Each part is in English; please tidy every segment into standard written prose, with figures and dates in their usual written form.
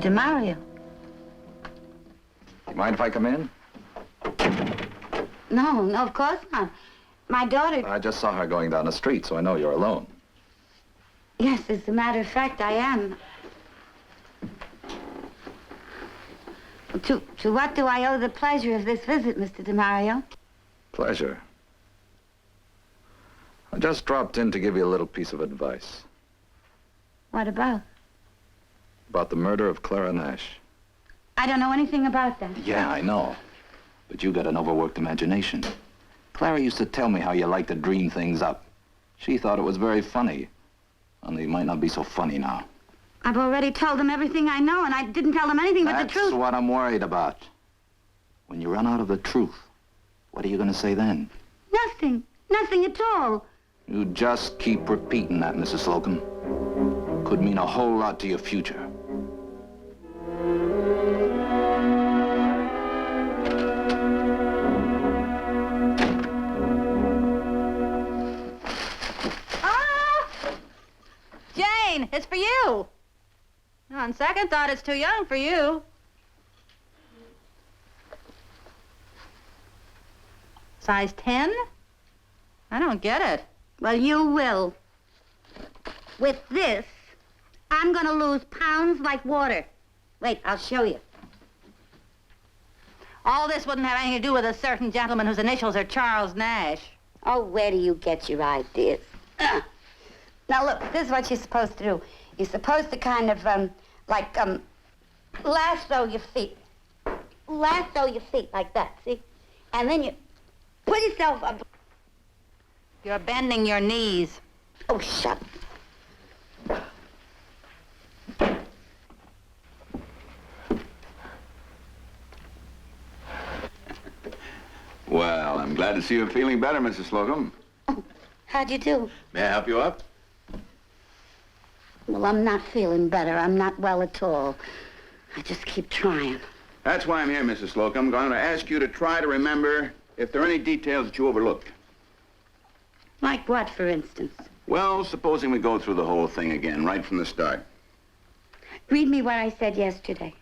DeMario. You mind if I come in? No, of course not. My daughter... I just saw her going down the street, so I know you're alone. Yes, as a matter of fact, I am. To what do I owe the pleasure of this visit, Mr. DeMario? Pleasure. I just dropped in to give you a little piece of advice. What about? About the murder of Clara Nash. I don't know anything about that. Yeah, I know. But you got an overworked imagination. Clara used to tell me how you like to dream things up. She thought it was very funny. Only it might not be so funny now. I've already told them everything I know, and I didn't tell them anything but the truth. That's what I'm worried about. When you run out of the truth, what are you going to say then? Nothing. Nothing at all. You just keep repeating that, Mrs. Slocum. Could mean a whole lot to your future. It's for you. On second thought, it's too young for you. Size 10? I don't get it. Well, you will. With this, I'm gonna lose pounds like water. Wait, I'll show you. All this wouldn't have anything to do with a certain gentleman whose initials are Charles Nash. Oh, where do you get your ideas? Now, look, this is what you're supposed to do. You're supposed to kind of, lasso your feet. Lasso your feet like that, see? And then you pull yourself up. You're bending your knees. Oh, shut up. Well, I'm glad to see you feeling better, Mrs. Slocum. Oh, how'd you do? May I help you up? Well, I'm not feeling better. I'm not well at all. I just keep trying. That's why I'm here, Mrs. Slocum. I'm going to ask you to try to remember if there are any details that you overlooked. Like what, for instance? Well, supposing we go through the whole thing again, right from the start. Read me what I said yesterday.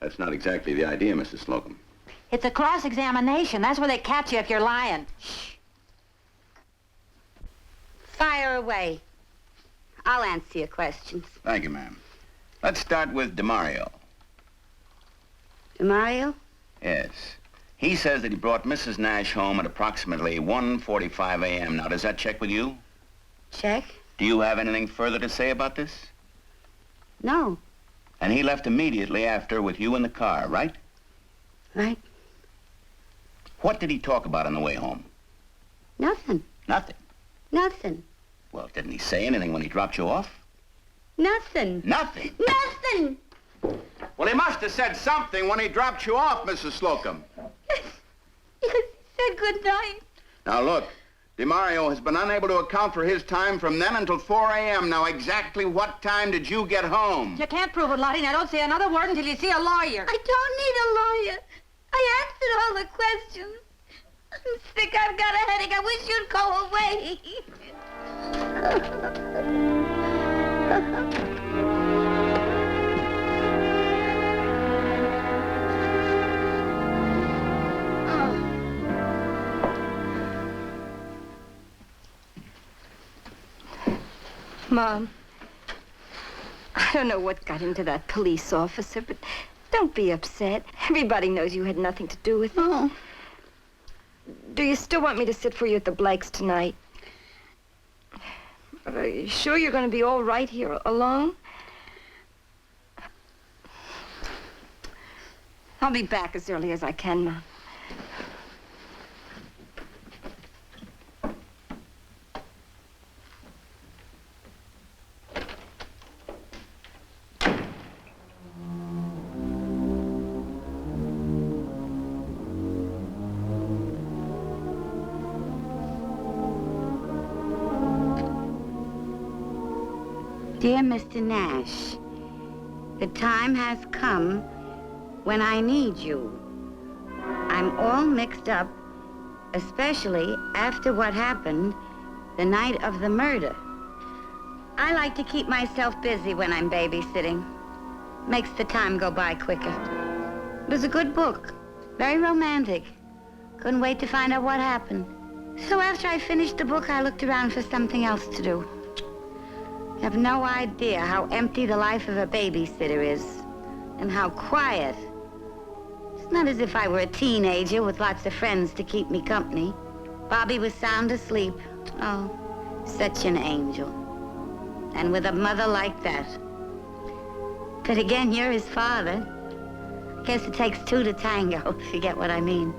That's not exactly the idea, Mrs. Slocum. It's a cross-examination. That's where they catch you if you're lying. Shh. Fire away. I'll answer your questions. Thank you, ma'am. Let's start with DeMario. DeMario? Yes. He says that he brought Mrs. Nash home at approximately 1:45 a.m. Now, does that check with you? Check? Do you have anything further to say about this? No. And he left immediately after with you in the car, right? Right. What did he talk about on the way home? Nothing. Nothing. Nothing. Well, didn't he say anything when he dropped you off? Nothing. Nothing? Nothing! Well, he must have said something when he dropped you off, Mrs. Slocum. Yes, he said good night. Now, look, DeMario has been unable to account for his time from then until 4 a.m. Now, exactly what time did you get home? You can't prove it, Lottie. Now, don't say another word until you see a lawyer. I don't need a lawyer. I answered all the questions. I'm sick. I've got a headache. I wish you'd go away. Mom, I don't know what got into that police officer, but don't be upset. Everybody knows you had nothing to do with it. Oh. Do you still want me to sit for you at the Blakes tonight? Are you sure you're going to be all right here alone? I'll be back as early as I can, Mom. Dear Mr. Nash, the time has come when I need you. I'm all mixed up, especially after what happened the night of the murder. I like to keep myself busy when I'm babysitting. Makes the time go by quicker. It was a good book. Very romantic. Couldn't wait to find out what happened. So after I finished the book, I looked around for something else to do. You have no idea how empty the life of a babysitter is, and how quiet. It's not as if I were a teenager with lots of friends to keep me company. Bobby was sound asleep. Oh, such an angel. And with a mother like that. But again, you're his father. Guess it takes two to tango, if you get what I mean.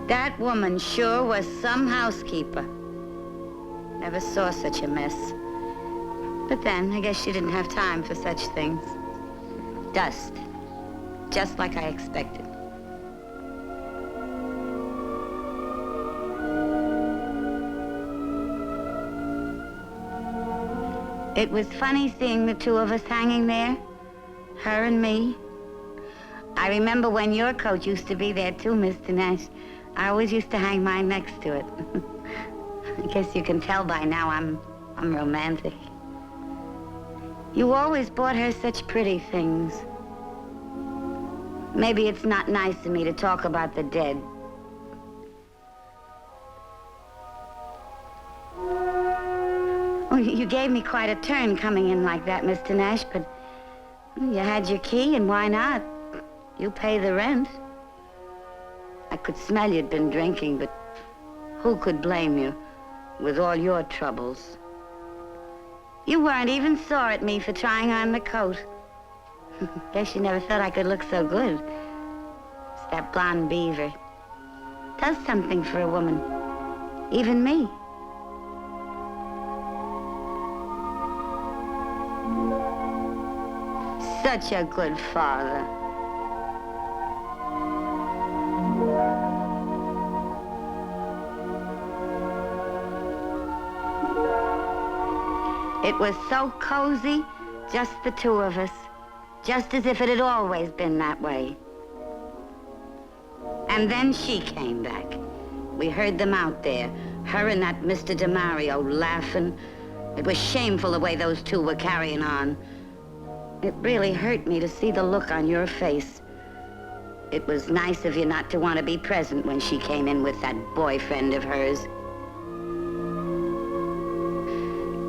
That woman sure was some housekeeper. Never saw such a mess. But then, I guess she didn't have time for such things. Dust. Just like I expected. It was funny seeing the two of us hanging there. Her and me. I remember when your coat used to be there too, Mr. Nash. I always used to hang mine next to it. I guess you can tell by now I'm romantic. You always bought her such pretty things. Maybe it's not nice of me to talk about the dead. Oh, you gave me quite a turn coming in like that, Mr. Nash, but you had your key, and why not? You pay the rent. I could smell you'd been drinking, but who could blame you with all your troubles? You weren't even sore at me for trying on the coat. Guess you never thought I could look so good. It's that blonde beaver. Does something for a woman. Even me. Such a good father. It was so cozy, just the two of us. Just as if it had always been that way. And then she came back. We heard them out there, her and that Mr. DeMario laughing. It was shameful the way those two were carrying on. It really hurt me to see the look on your face. It was nice of you not to want to be present when she came in with that boyfriend of hers.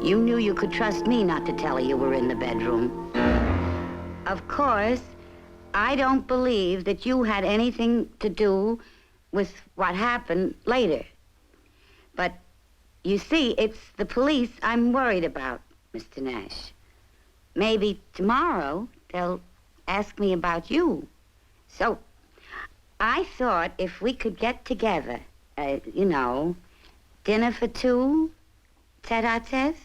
You knew you could trust me not to tell her you were in the bedroom. Of course, I don't believe that you had anything to do with what happened later. But, you see, it's the police I'm worried about, Mr. Nash. Maybe tomorrow they'll ask me about you. So, I thought if we could get together, you know, dinner for two, tete-a-tete.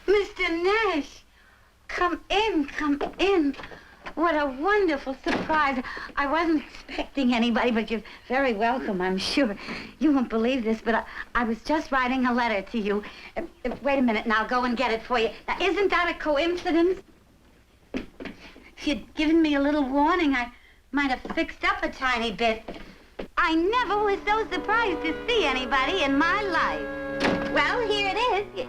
Mr. Nash, come in, come in. What a wonderful surprise. I wasn't expecting anybody, but you're very welcome, I'm sure. You won't believe this, but I was just writing a letter to you. Wait a minute, and I'll go and get it for you. Now, isn't that a coincidence? If you'd given me a little warning, I might have fixed up a tiny bit. I never was so surprised to see anybody in my life. Well, here it is.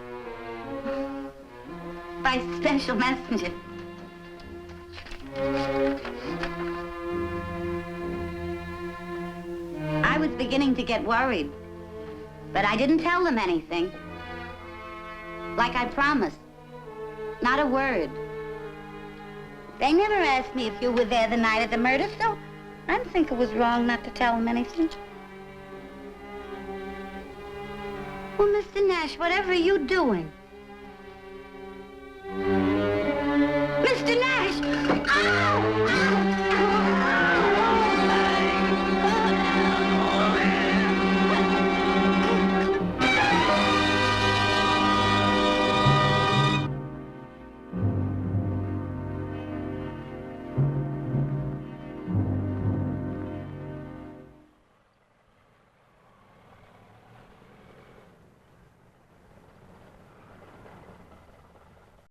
By special messenger. I was beginning to get worried, but I didn't tell them anything. Like I promised. Not a word. They never asked me if you were there the night of the murder, so I didn't think it was wrong not to tell them anything. Well, Mr. Nash, whatever are you doing?